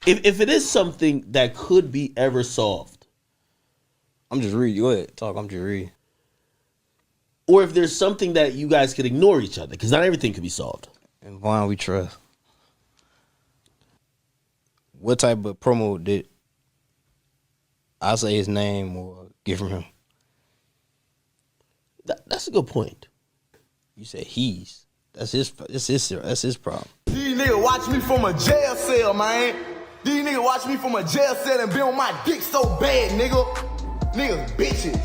If it is something that could be ever solved. I'm just reading. Go ahead. Talk. I'm just reading. Or if there's something that you guys could ignore each other, because not everything could be solved. And Von we trust. What type of promo did I say his name or get from him? That's a good point. You said he's. That's his problem. These niggas watch me from a jail cell, man. These niggas watch me from a jail cell and be on my dick so bad, nigga. Niggas bitches.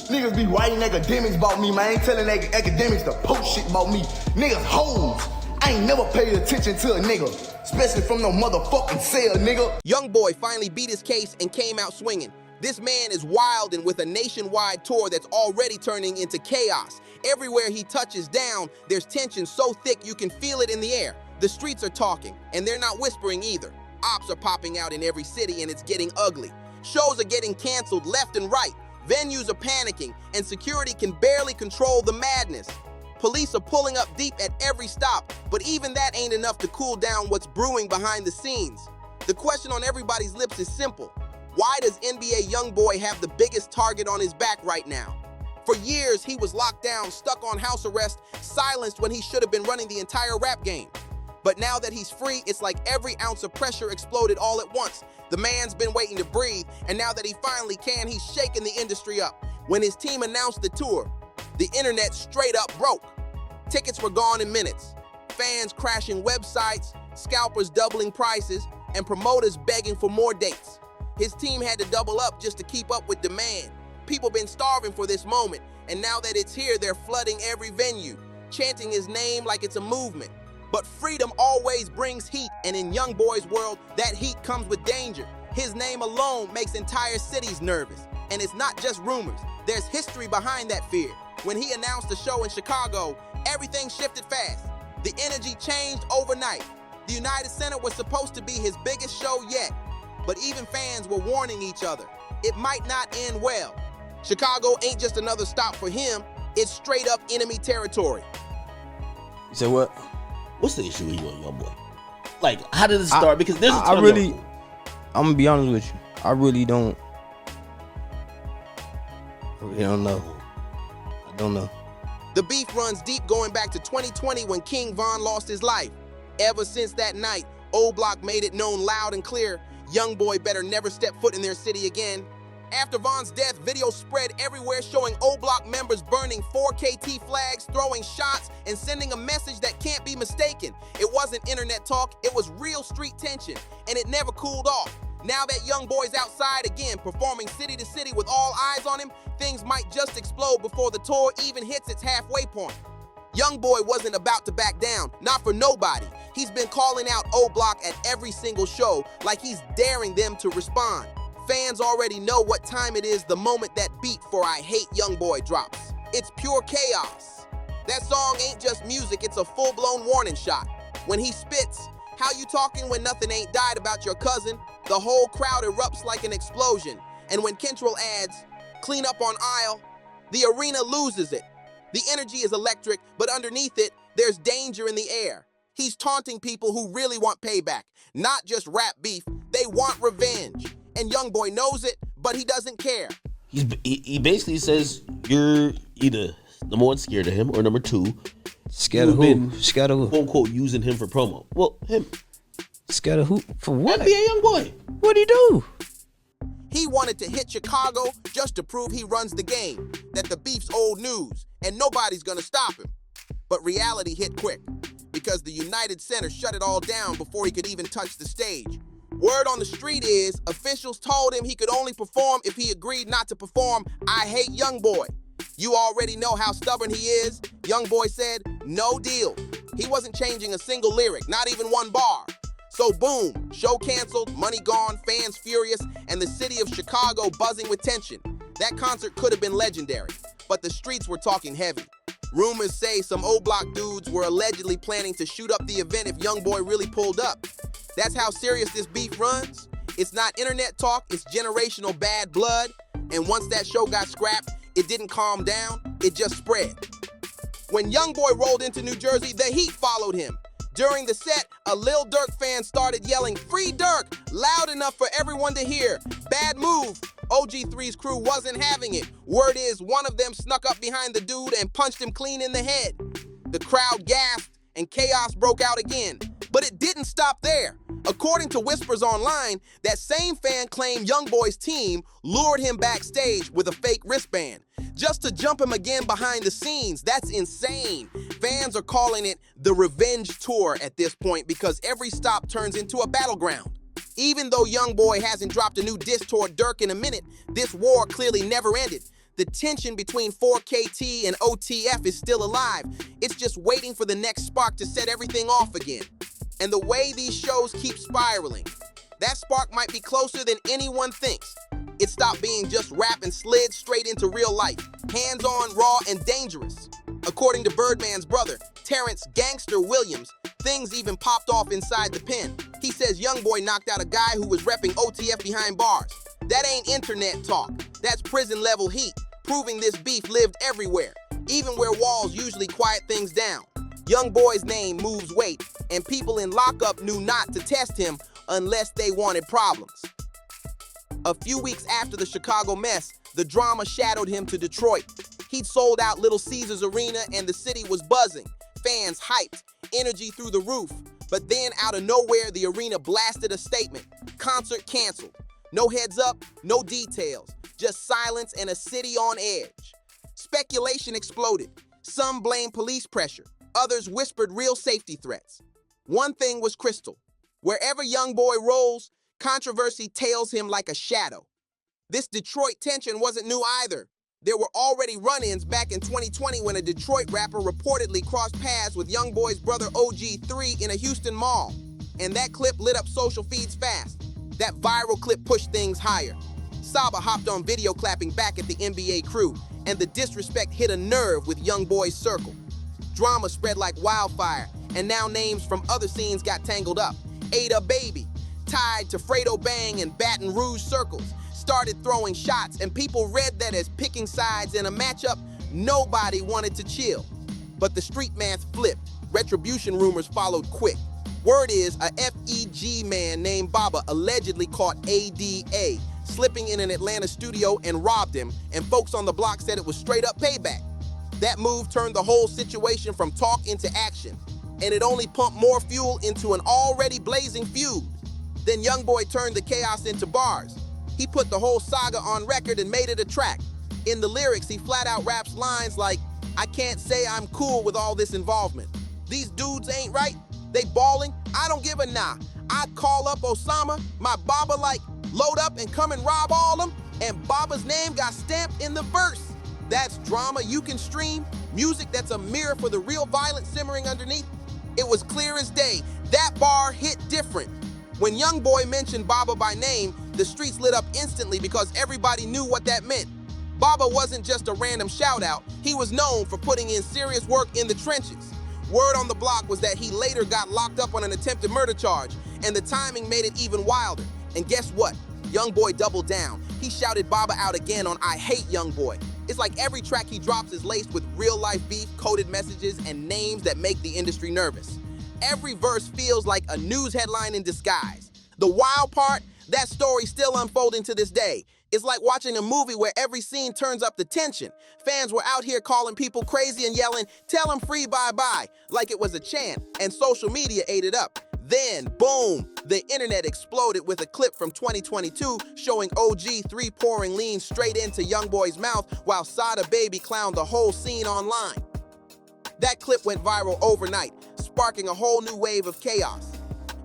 Niggas be writing academics about me, man. Telling academics to post shit about me. Niggas hoes. I ain't never paid attention to a nigga. Especially from no motherfucking cell, nigga. YoungBoy finally beat his case and came out swinging. This man is wild and with a nationwide tour that's already turning into chaos. Everywhere he touches down, there's tension so thick you can feel it in the air. The streets are talking, and they're not whispering either. Ops are popping out in every city and it's getting ugly. Shows are getting canceled left and right. Venues are panicking, and security can barely control the madness. Police are pulling up deep at every stop, but even that ain't enough to cool down what's brewing behind the scenes. The question on everybody's lips is simple. Why does NBA YoungBoy have the biggest target on his back right now? For years, he was locked down, stuck on house arrest, silenced when he should have been running the entire rap game. But now that he's free, it's like every ounce of pressure exploded all at once. The man's been waiting to breathe, and now that he finally can, he's shaking the industry up. When his team announced the tour, the internet straight up broke. Tickets were gone in minutes. Fans crashing websites, scalpers doubling prices, and promoters begging for more dates. His team had to double up just to keep up with demand. People been starving for this moment, and now that it's here, they're flooding every venue, chanting his name like it's a movement. But freedom always brings heat, and in YoungBoy's world, that heat comes with danger. His name alone makes entire cities nervous, and it's not just rumors. There's history behind that fear. When he announced the show in Chicago, everything shifted fast. The energy changed overnight. The United Center was supposed to be his biggest show yet, but even fans were warning each other. It might not end well. Chicago ain't just another stop for him, it's straight up enemy territory. You said what? What's the issue with you and YoungBoy? Like, how did it start? Because there's a ton I'm gonna be honest with you. I really don't know. I don't know. The beef runs deep going back to 2020 when King Von lost his life. Ever since that night, O Block made it known loud and clear, YoungBoy better never step foot in their city again. After Von's death, videos spread everywhere showing O Block members burning 4KT flags, throwing shots, and sending a message that can't be mistaken. It wasn't internet talk, it was real street tension, and it never cooled off. Now that YoungBoy's outside again, performing city to city with all eyes on him, things might just explode before the tour even hits its halfway point. YoungBoy wasn't about to back down, not for nobody. He's been calling out O Block at every single show, like he's daring them to respond. Fans already know what time it is the moment that beat for I Hate YoungBoy drops. It's pure chaos. That song ain't just music, it's a full-blown warning shot. When he spits, "How you talking when nothing ain't died about your cousin?" the whole crowd erupts like an explosion. And when Kentrell adds, "Clean up on aisle," the arena loses it. The energy is electric, but underneath it, there's danger in the air. He's taunting people who really want payback, not just rap beef, they want revenge. And YoungBoy knows it, but he doesn't care. He basically says you're either number one, scared of him, or number two, scared of who? Scared of who? Quote unquote using him for promo. Well, him. Scared of who? For what? NBA YoungBoy. What'd he do? He wanted to hit Chicago just to prove he runs the game, that the beef's old news, and nobody's gonna stop him. But reality hit quick, because the United Center shut it all down before he could even touch the stage. Word on the street is, officials told him he could only perform if he agreed not to perform I Hate YoungBoy. You already know how stubborn he is. YoungBoy said, no deal. He wasn't changing a single lyric, not even one bar. So boom, show canceled, money gone, fans furious, and the city of Chicago buzzing with tension. That concert could have been legendary, but the streets were talking heavy. Rumors say some O Block dudes were allegedly planning to shoot up the event if YoungBoy really pulled up. That's how serious this beef runs. It's not internet talk, it's generational bad blood. And once that show got scrapped, it didn't calm down, it just spread. When YoungBoy rolled into New Jersey, the heat followed him. During the set, a Lil Durk fan started yelling, "Free Durk!" loud enough for everyone to hear. Bad move. OG3's crew wasn't having it. Word is one of them snuck up behind the dude and punched him clean in the head. The crowd gasped and chaos broke out again. But it didn't stop there. According to whispers online, that same fan claimed YoungBoy's team lured him backstage with a fake wristband, just to jump him again behind the scenes. That's insane. Fans are calling it the revenge tour at this point because every stop turns into a battleground. Even though YoungBoy hasn't dropped a new diss toward Dirk in a minute, this war clearly never ended. The tension between 4KT and OTF is still alive. It's just waiting for the next spark to set everything off again. And the way these shows keep spiraling, that spark might be closer than anyone thinks. It stopped being just rap and slid straight into real life, hands-on, raw, and dangerous. According to Birdman's brother, Terrence Gangster Williams, things even popped off inside the pen. He says YoungBoy knocked out a guy who was repping OTF behind bars. That ain't internet talk. That's prison-level heat, proving this beef lived everywhere, even where walls usually quiet things down. YoungBoy's name moves weight, and people in lockup knew not to test him unless they wanted problems. A few weeks after the Chicago mess, the drama shadowed him to Detroit. He'd sold out Little Caesars Arena and the city was buzzing. Fans hyped, energy through the roof. But then out of nowhere, the arena blasted a statement. Concert canceled. No heads up, no details. Just silence and a city on edge. Speculation exploded. Some blamed police pressure. Others whispered real safety threats. One thing was crystal. Wherever YoungBoy rolls, controversy tails him like a shadow. This Detroit tension wasn't new either. There were already run-ins back in 2020 when a Detroit rapper reportedly crossed paths with YoungBoy's brother OG3 in a Houston mall. And that clip lit up social feeds fast. That viral clip pushed things higher. Saba hopped on video clapping back at the NBA crew, and the disrespect hit a nerve with YoungBoy's circle. Drama spread like wildfire, and now names from other scenes got tangled up. Ada Baby, tied to Fredo Bang and Baton Rouge circles, started throwing shots, and people read that as picking sides in a matchup nobody wanted to chill. But the street math flipped. Retribution rumors followed quick. Word is a FEG man named Baba allegedly caught ADA slipping in an Atlanta studio and robbed him, and folks on the block said it was straight up payback. That move turned the whole situation from talk into action, and it only pumped more fuel into an already blazing feud. Then YoungBoy turned the chaos into bars. He put the whole saga on record and made it a track. In the lyrics, he flat out raps lines like, "I can't say I'm cool with all this involvement. These dudes ain't right. They balling. I don't give a nah. I'd call up Osama, my Baba like, load up and come and rob all them." And Baba's name got stamped in the verse. That's drama you can stream, music that's a mirror for the real violence simmering underneath. It was clear as day. That bar hit different. When YoungBoy mentioned Baba by name, the streets lit up instantly because everybody knew what that meant. Baba wasn't just a random shout-out. He was known for putting in serious work in the trenches. Word on the block was that he later got locked up on an attempted murder charge, and the timing made it even wilder. And guess what? YoungBoy doubled down. He shouted Baba out again on I Hate YoungBoy. It's like every track he drops is laced with real-life beef, coded messages, and names that make the industry nervous. Every verse feels like a news headline in disguise. The wild part, that story's still unfolding to this day. It's like watching a movie where every scene turns up the tension. Fans were out here calling people crazy and yelling, "Tell them free bye-bye," like it was a chant, and social media ate it up. Then, boom, the internet exploded with a clip from 2022 showing OG3 pouring lean straight into YoungBoy's mouth while Sada Baby clowned the whole scene online. That clip went viral overnight, sparking a whole new wave of chaos.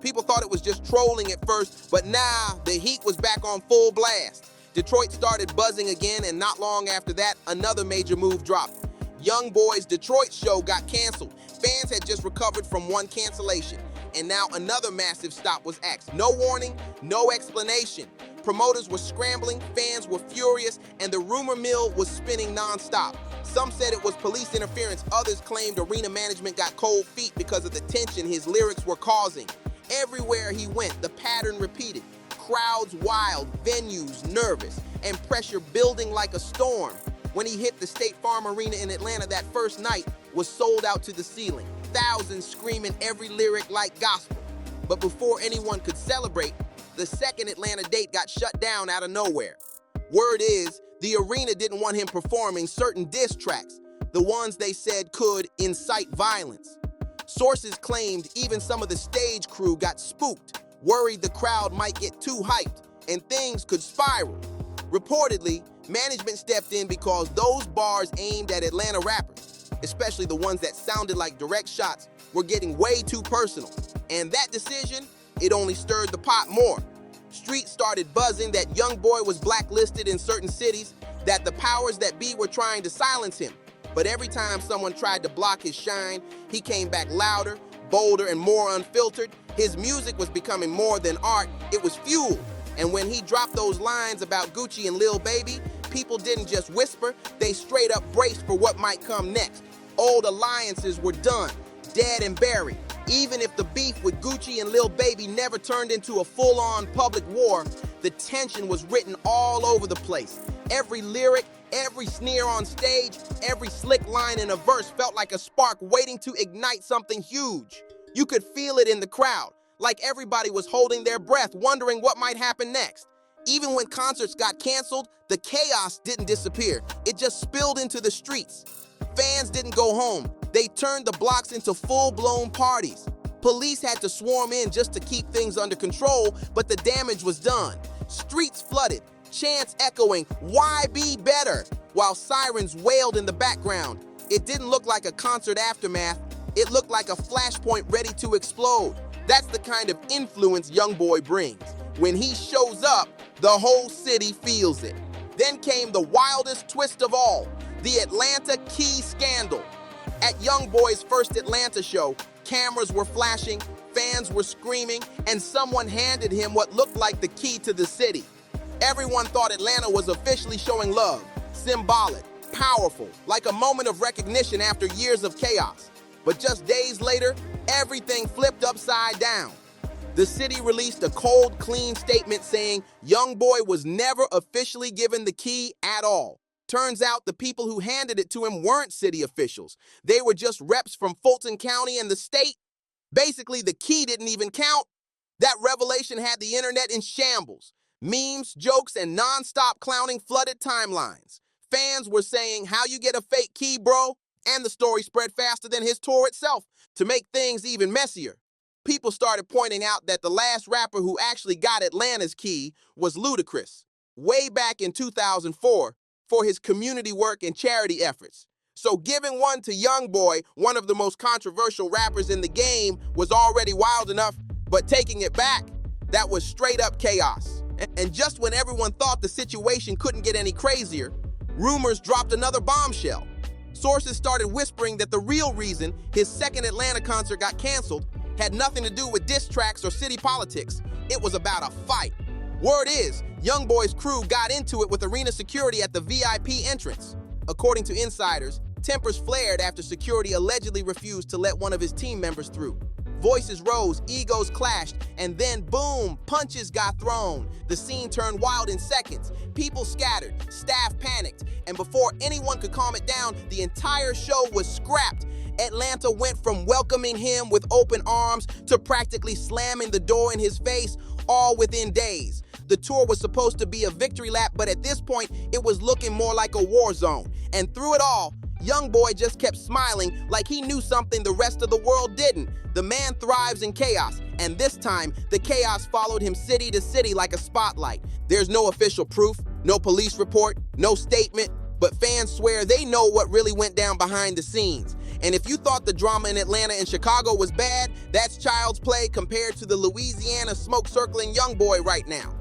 People thought it was just trolling at first, but now the heat was back on full blast. Detroit started buzzing again, and not long after that, another major move dropped. YoungBoy's Detroit show got canceled. Fans had just recovered from one cancellation, and now another massive stop was axed. No warning, no explanation. Promoters were scrambling, fans were furious, and the rumor mill was spinning nonstop. Some said it was police interference, others claimed arena management got cold feet because of the tension his lyrics were causing. Everywhere he went, the pattern repeated. Crowds wild, venues nervous, and pressure building like a storm. When he hit the State Farm Arena in Atlanta that first night, was sold out to the ceiling. Thousands screaming every lyric like gospel. But before anyone could celebrate, the second Atlanta date got shut down out of nowhere. Word is, the arena didn't want him performing certain diss tracks, the ones they said could incite violence. Sources claimed even some of the stage crew got spooked, worried the crowd might get too hyped and things could spiral. Reportedly, management stepped in because those bars aimed at Atlanta rappers, especially the ones that sounded like direct shots, were getting way too personal. And that decision, it only stirred the pot more. Streets started buzzing that YoungBoy was blacklisted in certain cities, that the powers that be were trying to silence him. But every time someone tried to block his shine, he came back louder, bolder, and more unfiltered. His music was becoming more than art, it was fuel. And when he dropped those lines about Gucci and Lil Baby, people didn't just whisper, they straight up braced for what might come next. Old alliances were done, dead and buried. Even if the beef with Gucci and Lil Baby never turned into a full-on public war, the tension was written all over the place. Every lyric, every sneer on stage, every slick line in a verse felt like a spark waiting to ignite something huge. You could feel it in the crowd, like everybody was holding their breath, wondering what might happen next. Even when concerts got canceled, the chaos didn't disappear. It just spilled into the streets. Fans didn't go home. They turned the blocks into full-blown parties. Police had to swarm in just to keep things under control, but the damage was done. Streets flooded, chants echoing, "Why be better?" while sirens wailed in the background. It didn't look like a concert aftermath. It looked like a flashpoint ready to explode. That's the kind of influence YoungBoy brings. When he shows up, the whole city feels it. Then came the wildest twist of all, the Atlanta key scandal. At YoungBoy's first Atlanta show, cameras were flashing, fans were screaming, and someone handed him what looked like the key to the city. Everyone thought Atlanta was officially showing love, symbolic, powerful, like a moment of recognition after years of chaos. But just days later, everything flipped upside down. The city released a cold, clean statement saying YoungBoy was never officially given the key at all. Turns out the people who handed it to him weren't city officials. They were just reps from Fulton County and the state. Basically, the key didn't even count. That revelation had the internet in shambles. Memes, jokes, and non-stop clowning flooded timelines. Fans were saying, "How you get a fake key, bro?" And the story spread faster than his tour itself. To make things even messier, people started pointing out that the last rapper who actually got Atlanta's key was Ludacris, way back in 2004, for his community work and charity efforts. So giving one to YoungBoy, one of the most controversial rappers in the game, was already wild enough, but taking it back, that was straight up chaos. And just when everyone thought the situation couldn't get any crazier, rumors dropped another bombshell. Sources started whispering that the real reason his second Atlanta concert got canceled had nothing to do with diss tracks or city politics. It was about a fight. Word is, YoungBoy's crew got into it with arena security at the VIP entrance. According to insiders, tempers flared after security allegedly refused to let one of his team members through. Voices rose, egos clashed, and then boom, punches got thrown. The scene turned wild in seconds. People scattered, staff panicked, and before anyone could calm it down, the entire show was scrapped. Atlanta went from welcoming him with open arms to practically slamming the door in his face, all within days. The tour was supposed to be a victory lap, but at this point, it was looking more like a war zone. And through it all, YoungBoy just kept smiling like he knew something the rest of the world didn't. The man thrives in chaos, and this time, the chaos followed him city to city like a spotlight. There's no official proof, no police report, no statement, but fans swear they know what really went down behind the scenes. And if you thought the drama in Atlanta and Chicago was bad, that's child's play compared to the Louisiana smoke circling YoungBoy right now.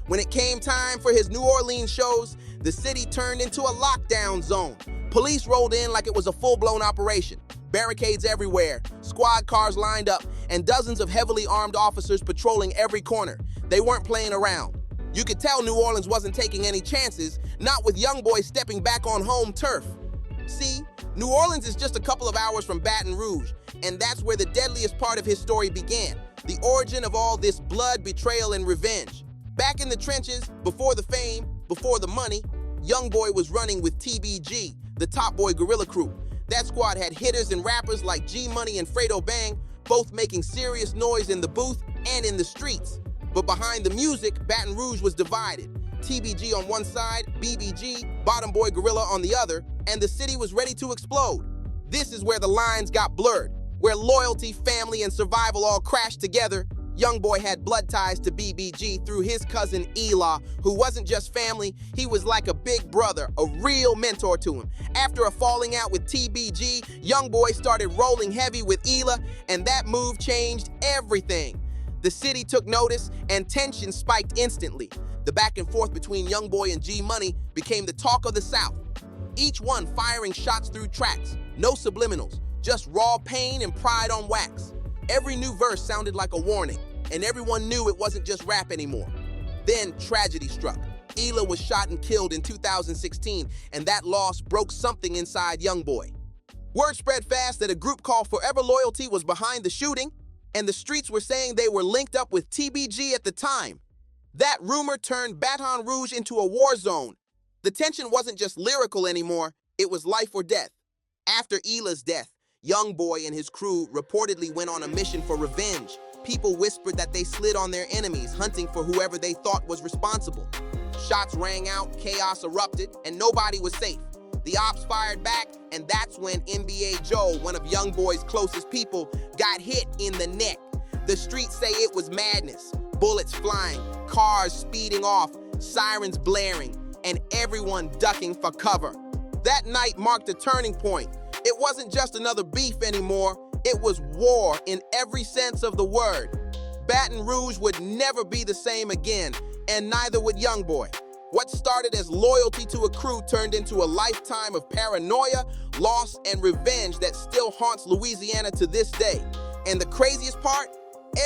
When it came time for his New Orleans shows, the city turned into a lockdown zone. Police rolled in like it was a full-blown operation. Barricades everywhere, squad cars lined up, and dozens of heavily armed officers patrolling every corner. They weren't playing around. You could tell New Orleans wasn't taking any chances, not with YoungBoy stepping back on home turf. See, New Orleans is just a couple of hours from Baton Rouge, and that's where the deadliest part of his story began, the origin of all this blood, betrayal, and revenge. Back in the trenches, before the fame, before the money, YoungBoy was running with TBG, the Top Boy Gorilla Crew. That squad had hitters and rappers like G Money and Fredo Bang, both making serious noise in the booth and in the streets. But behind the music, Baton Rouge was divided. TBG on one side, BBG, Bottom Boy Gorilla on the other, and the city was ready to explode. This is where the lines got blurred, where loyalty, family, and survival all crashed together. YoungBoy had blood ties to BBG through his cousin Eli, who wasn't just family, he was like a big brother, a real mentor to him. After a falling out with TBG, YoungBoy started rolling heavy with Eli, and that move changed everything. The city took notice, and tension spiked instantly. The back and forth between YoungBoy and G Money became the talk of the South. Each one firing shots through tracks, no subliminals, just raw pain and pride on wax. Every new verse sounded like a warning, and everyone knew it wasn't just rap anymore. Then tragedy struck. Eli was shot and killed in 2016, and that loss broke something inside YoungBoy. Word spread fast that a group called Forever Loyalty was behind the shooting, and the streets were saying they were linked up with TBG at the time. That rumor turned Baton Rouge into a war zone. The tension wasn't just lyrical anymore, it was life or death. After Eli's death, YoungBoy and his crew reportedly went on a mission for revenge. People whispered that they slid on their enemies, hunting for whoever they thought was responsible. Shots rang out, chaos erupted, and nobody was safe. The ops fired back, and that's when NBA Joe, one of YoungBoy's closest people, got hit in the neck. The streets say it was madness. Bullets flying, cars speeding off, sirens blaring, and everyone ducking for cover. That night marked a turning point. It wasn't just another beef anymore, it was war in every sense of the word. Baton Rouge would never be the same again, and neither would YoungBoy. What started as loyalty to a crew turned into a lifetime of paranoia, loss, and revenge that still haunts Louisiana to this day. And the craziest part?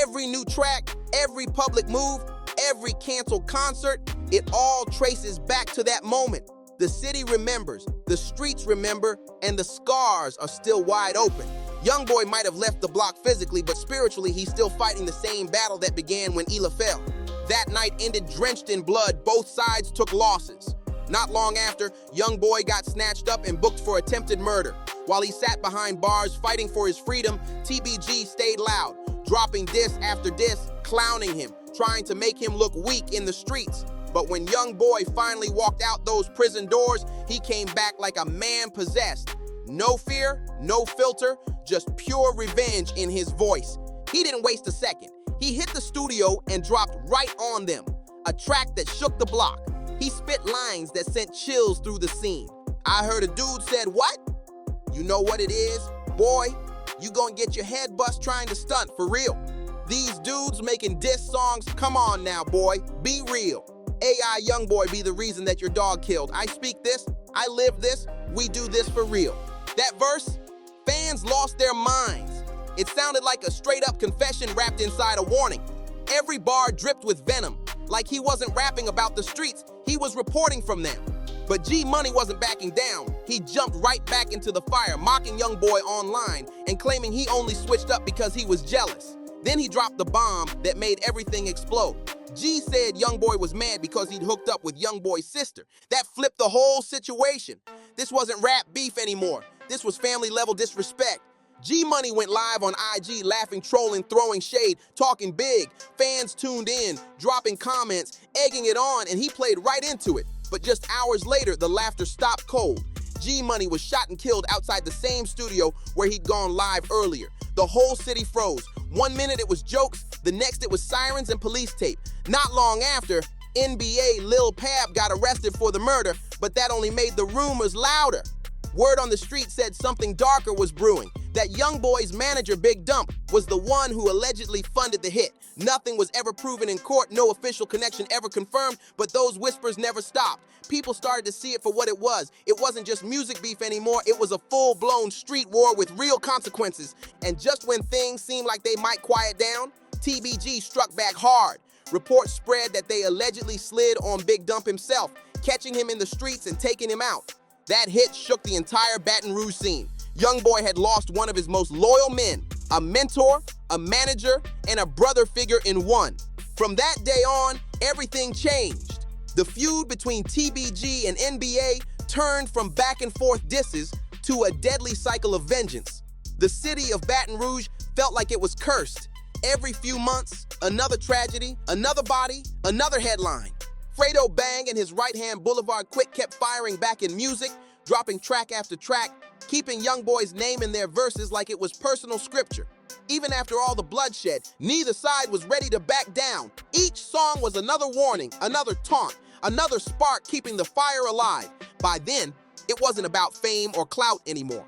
Every new track, every public move, every canceled concert, it all traces back to that moment. The city remembers, the streets remember, and the scars are still wide open. YoungBoy might have left the block physically, but spiritually he's still fighting the same battle that began when Eli fell. That night ended drenched in blood, both sides took losses. Not long after, YoungBoy got snatched up and booked for attempted murder. While he sat behind bars fighting for his freedom, TBG stayed loud, dropping diss after diss, clowning him, trying to make him look weak in the streets. But when YoungBoy finally walked out those prison doors, he came back like a man possessed. No fear, no filter, just pure revenge in his voice. He didn't waste a second. He hit the studio and dropped right on them, a track that shook the block. He spit lines that sent chills through the scene. I heard a dude said, "What? You know what it is? Boy, you gonna get your head bust trying to stunt for real. These dudes making diss songs, come on now, boy, be real. AI YoungBoy be the reason that your dog killed. I speak this, I live this, we do this for real." That verse, fans lost their minds. It sounded like a straight-up confession wrapped inside a warning. Every bar dripped with venom, like he wasn't rapping about the streets, he was reporting from them. But G Money wasn't backing down. He jumped right back into the fire, mocking YoungBoy online and claiming he only switched up because he was jealous. Then he dropped the bomb that made everything explode. G said YoungBoy was mad because he'd hooked up with YoungBoy's sister. That flipped the whole situation. This wasn't rap beef anymore. This was family-level disrespect. G Money went live on IG, laughing, trolling, throwing shade, talking big. Fans tuned in, dropping comments, egging it on, and he played right into it. But just hours later, the laughter stopped cold. G Money was shot and killed outside the same studio where he'd gone live earlier. The whole city froze. 1 minute it was jokes, the next it was sirens and police tape. Not long after, NBA Lil Pab got arrested for the murder, but that only made the rumors louder. Word on the street said something darker was brewing, that YoungBoy's manager, Big Dump, was the one who allegedly funded the hit. Nothing was ever proven in court, no official connection ever confirmed, but those whispers never stopped. People started to see it for what it was. It wasn't just music beef anymore, it was a full-blown street war with real consequences. And just when things seemed like they might quiet down, TBG struck back hard. Reports spread that they allegedly slid on Big Dump himself, catching him in the streets and taking him out. That hit shook the entire Baton Rouge scene. YoungBoy had lost one of his most loyal men, a mentor, a manager, and a brother figure in one. From that day on, everything changed. The feud between TBG and NBA turned from back and forth disses to a deadly cycle of vengeance. The city of Baton Rouge felt like it was cursed. Every few months, another tragedy, another body, another headline. Fredo Bang and his right-hand Boulevard Quick kept firing back in music, dropping track after track, keeping YoungBoy's name in their verses like it was personal scripture. Even after all the bloodshed, neither side was ready to back down. Each song was another warning, another taunt, another spark keeping the fire alive. By then, it wasn't about fame or clout anymore.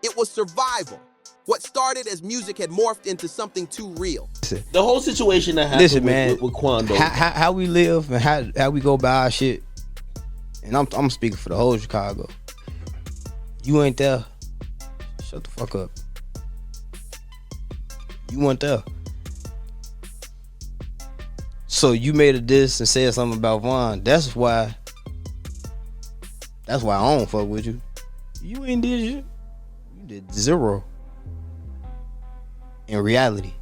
It was survival. What started as music had morphed into something too real. The whole situation that happened Listen, man, with Quando. How we live and how we go by our shit. And I'm speaking for the whole Chicago. You ain't there. Shut the fuck up. You weren't there. So you made a diss and said something about Vaughn. That's why I don't fuck with you. You ain't did shit. You did zero. In reality.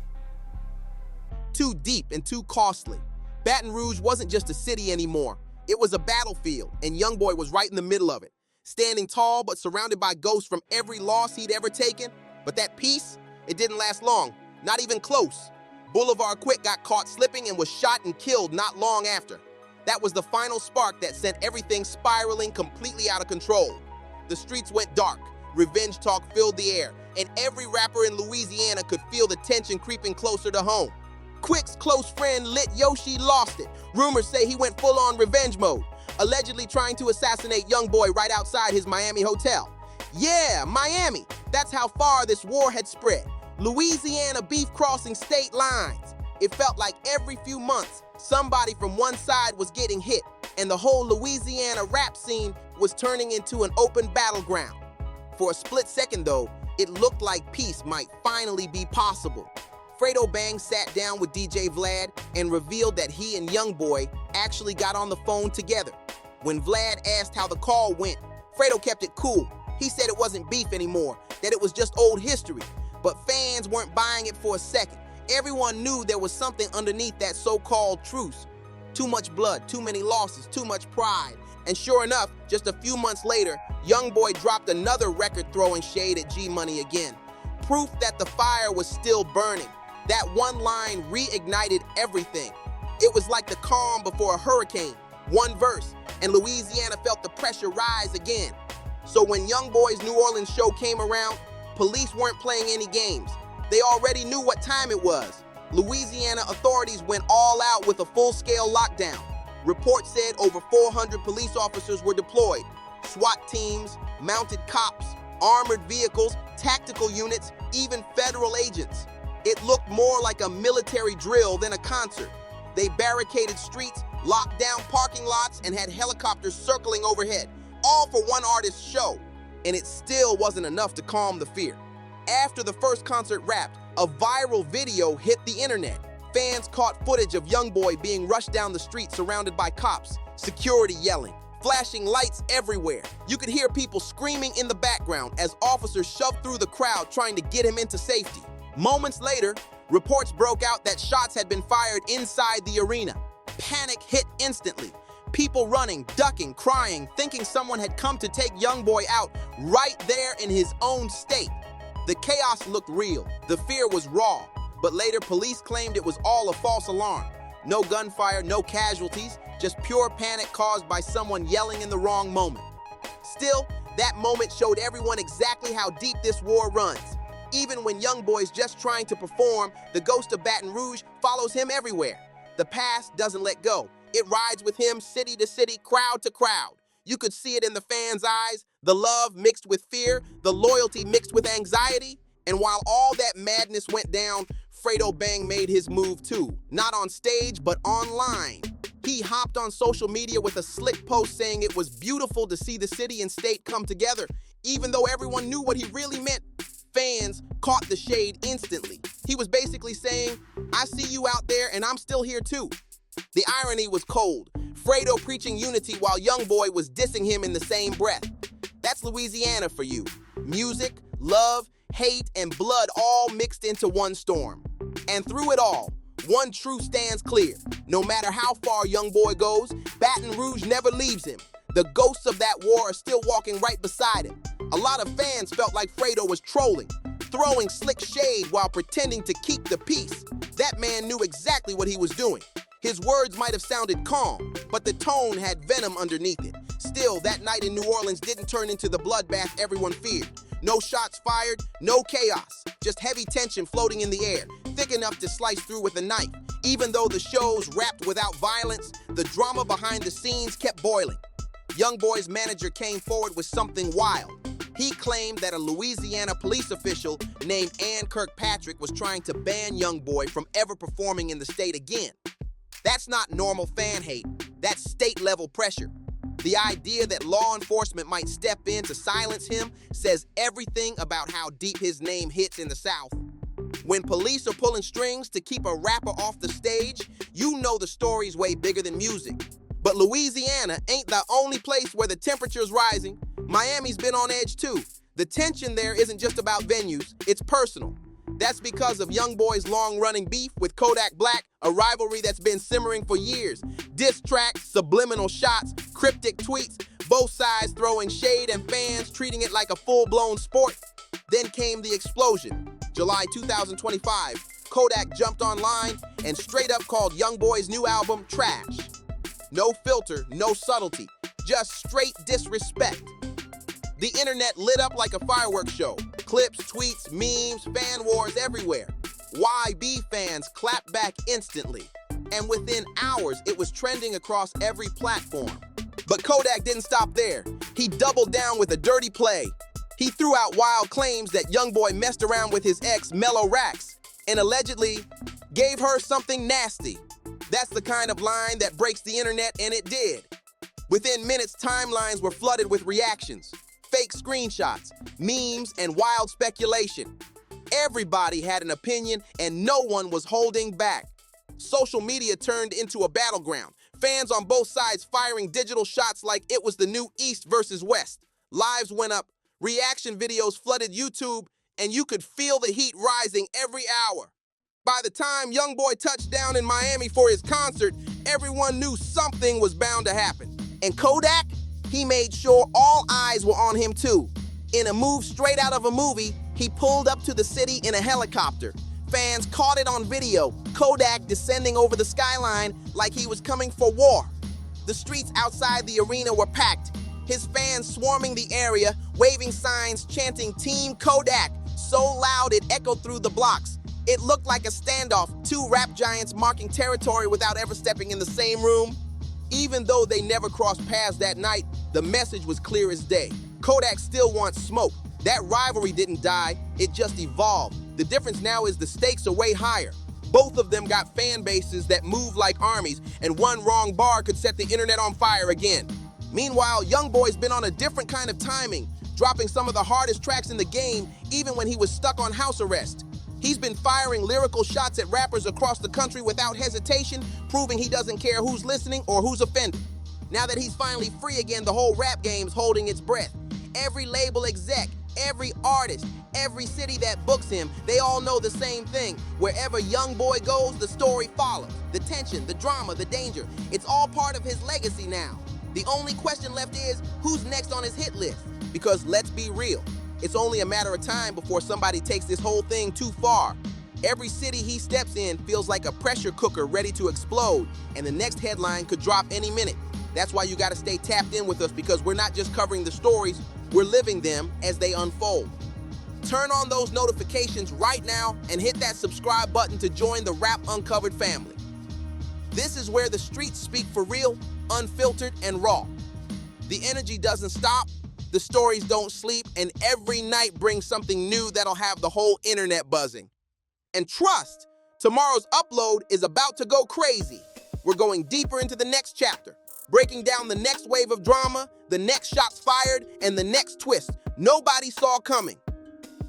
Too deep and too costly. Baton Rouge wasn't just a city anymore. It was a battlefield, and YoungBoy was right in the middle of it. Standing tall, but surrounded by ghosts from every loss he'd ever taken. But that peace, it didn't last long. Not even close. Boulevard Quick got caught slipping and was shot and killed not long after. That was the final spark that sent everything spiraling completely out of control. The streets went dark. Revenge talk filled the air, and every rapper in Louisiana could feel the tension creeping closer to home. Quick's close friend Lit Yoshi lost it. Rumors say he went full-on revenge mode, allegedly trying to assassinate YoungBoy right outside his Miami hotel. Yeah, Miami. That's how far this war had spread. Louisiana beef crossing state lines. It felt like every few months, somebody from one side was getting hit, and the whole Louisiana rap scene was turning into an open battleground. For a split second, though, it looked like peace might finally be possible. Fredo Bang sat down with DJ Vlad and revealed that he and YoungBoy actually got on the phone together. When Vlad asked how the call went, Fredo kept it cool. He said it wasn't beef anymore, that it was just old history. But fans weren't buying it for a second. Everyone knew there was something underneath that so-called truce. Too much blood, too many losses, too much pride. And sure enough, just a few months later, YoungBoy dropped another record throwing shade at G-Money again. Proof that the fire was still burning. That one line reignited everything. It was like the calm before a hurricane. One verse, and Louisiana felt the pressure rise again. So when YoungBoy's New Orleans show came around, police weren't playing any games. They already knew what time it was. Louisiana authorities went all out with a full-scale lockdown. Reports said over 400 police officers were deployed. SWAT teams, mounted cops, armored vehicles, tactical units, even federal agents. It looked more like a military drill than a concert. They barricaded streets, locked down parking lots, and had helicopters circling overhead, all for one artist's show. And it still wasn't enough to calm the fear. After the first concert wrapped, a viral video hit the internet. Fans caught footage of YoungBoy being rushed down the street surrounded by cops, security yelling, flashing lights everywhere. You could hear people screaming in the background as officers shoved through the crowd trying to get him into safety. Moments later, reports broke out that shots had been fired inside the arena. Panic hit instantly. People running, ducking, crying, thinking someone had come to take YoungBoy out right there in his own state. The chaos looked real. The fear was raw. But later, police claimed it was all a false alarm. No gunfire, no casualties, just pure panic caused by someone yelling in the wrong moment. Still, that moment showed everyone exactly how deep this war runs. Even when YoungBoy's just trying to perform, the ghost of Baton Rouge follows him everywhere. The past doesn't let go. It rides with him city to city, crowd to crowd. You could see it in the fans' eyes, the love mixed with fear, the loyalty mixed with anxiety. And while all that madness went down, Fredo Bang made his move too. Not on stage, but online. He hopped on social media with a slick post saying it was beautiful to see the city and state come together. Even though everyone knew what he really meant, fans caught the shade instantly. He was basically saying, I see you out there and I'm still here too. The irony was cold. Fredo preaching unity while YoungBoy was dissing him in the same breath. That's Louisiana for you. Music, love, hate, and blood all mixed into one storm. And through it all, one truth stands clear. No matter how far YoungBoy goes, Baton Rouge never leaves him. The ghosts of that war are still walking right beside him. A lot of fans felt like Fredo was trolling. throwing slick shade while pretending to keep the peace. That man knew exactly what he was doing. His words might have sounded calm, but the tone had venom underneath it. Still, that night in New Orleans didn't turn into the bloodbath everyone feared. No shots fired, no chaos, just heavy tension floating in the air, thick enough to slice through with a knife. Even though the shows wrapped without violence, the drama behind the scenes kept boiling. YoungBoy's manager came forward with something wild. He claimed that a Louisiana police official named Ann Kirkpatrick was trying to ban YoungBoy from ever performing in the state again. That's not normal fan hate, that's state-level pressure. The idea that law enforcement might step in to silence him says everything about how deep his name hits in the South. When police are pulling strings to keep a rapper off the stage, you know the story's way bigger than music. But Louisiana ain't the only place where the temperature's rising. Miami's been on edge too. The tension there isn't just about venues, it's personal. That's because of YoungBoy's long-running beef with Kodak Black, a rivalry that's been simmering for years. Diss tracks, subliminal shots, cryptic tweets, both sides throwing shade and fans treating it like a full-blown sport. Then came the explosion. July 2025, Kodak jumped online and straight up called YoungBoy's new album trash. No filter, no subtlety, just straight disrespect. The internet lit up like a fireworks show. Clips, tweets, memes, fan wars everywhere. YB fans clapped back instantly. And within hours, it was trending across every platform. But Kodak didn't stop there. He doubled down with a dirty play. He threw out wild claims that YoungBoy messed around with his ex, Mellow Rax, and allegedly gave her something nasty. That's the kind of line that breaks the internet, and it did. Within minutes, timelines were flooded with reactions. Fake screenshots, memes, and wild speculation. Everybody had an opinion and no one was holding back. Social media turned into a battleground. Fans on both sides firing digital shots like it was the new East versus West. Lives went up, reaction videos flooded YouTube, and you could feel the heat rising every hour. By the time YoungBoy touched down in Miami for his concert, everyone knew something was bound to happen. And Kodak? He made sure all eyes were on him too. In a move straight out of a movie, he pulled up to the city in a helicopter. Fans caught it on video, Kodak descending over the skyline like he was coming for war. The streets outside the arena were packed, his fans swarming the area, waving signs chanting Team Kodak so loud it echoed through the blocks. It looked like a standoff, two rap giants marking territory without ever stepping in the same room. Even though they never crossed paths that night, the message was clear as day. Kodak still wants smoke. That rivalry didn't die, it just evolved. The difference now is the stakes are way higher. Both of them got fan bases that move like armies, and one wrong bar could set the internet on fire again. Meanwhile, YoungBoy's been on a different kind of timing, dropping some of the hardest tracks in the game even when he was stuck on house arrest. He's been firing lyrical shots at rappers across the country without hesitation, proving he doesn't care who's listening or who's offended. Now that he's finally free again, the whole rap game's holding its breath. Every label exec, every artist, every city that books him, they all know the same thing. Wherever YoungBoy goes, the story follows. The tension, the drama, the danger. It's all part of his legacy now. The only question left is, who's next on his hit list? Because let's be real, it's only a matter of time before somebody takes this whole thing too far. Every city he steps in feels like a pressure cooker ready to explode, and the next headline could drop any minute. That's why you gotta stay tapped in with us, because we're not just covering the stories, we're living them as they unfold. Turn on those notifications right now and hit that subscribe button to join the Rap Uncovered family. This is where the streets speak for real, unfiltered, and raw. The energy doesn't stop, the stories don't sleep, and every night brings something new that'll have the whole internet buzzing. And trust, tomorrow's upload is about to go crazy. We're going deeper into the next chapter, breaking down the next wave of drama, the next shots fired, and the next twist nobody saw coming.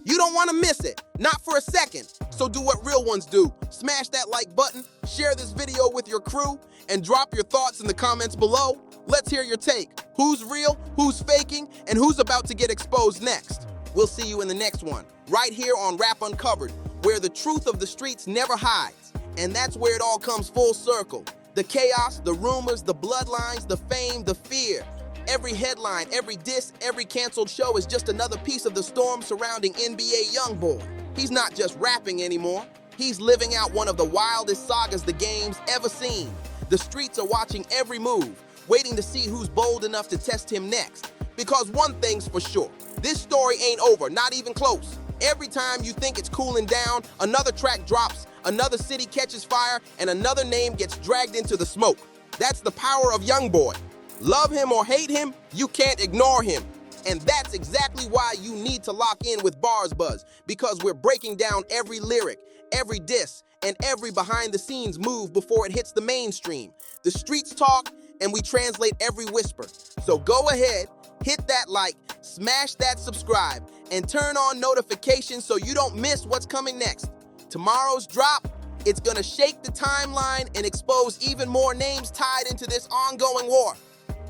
You don't want to miss it, not for a second. So do what real ones do. Smash that like button, share this video with your crew, and drop your thoughts in the comments below. Let's hear your take. Who's real, who's faking, and who's about to get exposed next? We'll see you in the next one, right here on Rap Uncovered, where the truth of the streets never hides. And that's where it all comes full circle. The chaos, the rumors, the bloodlines, the fame, the fear. Every headline, every diss, every canceled show is just another piece of the storm surrounding NBA YoungBoy. He's not just rapping anymore. He's living out one of the wildest sagas the game's ever seen. The streets are watching every move, waiting to see who's bold enough to test him next. Because one thing's for sure, this story ain't over, not even close. Every time you think it's cooling down, another track drops, another city catches fire, and another name gets dragged into the smoke. That's the power of YoungBoy. Love him or hate him, you can't ignore him. And that's exactly why you need to lock in with BarzBuzz, because we're breaking down every lyric, every diss, and every behind-the-scenes move before it hits the mainstream. The streets talk, and we translate every whisper. So go ahead, hit that like, smash that subscribe, and turn on notifications so you don't miss what's coming next. Tomorrow's drop, it's gonna shake the timeline and expose even more names tied into this ongoing war.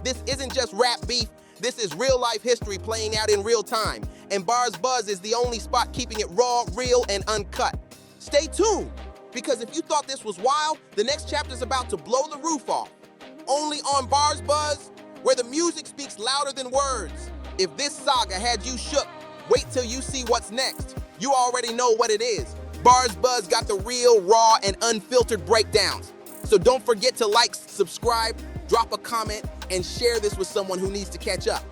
This isn't just rap beef, this is real-life history playing out in real time, and BarzBuzz is the only spot keeping it raw, real, and uncut. Stay tuned, because if you thought this was wild, the next chapter's about to blow the roof off. Only on BarzBuzz, where the music speaks louder than words. If this saga had you shook, wait till you see what's next. You already know what it is. BarzBuzz got the real, raw, and unfiltered breakdowns. So don't forget to like, subscribe, drop a comment, and share this with someone who needs to catch up.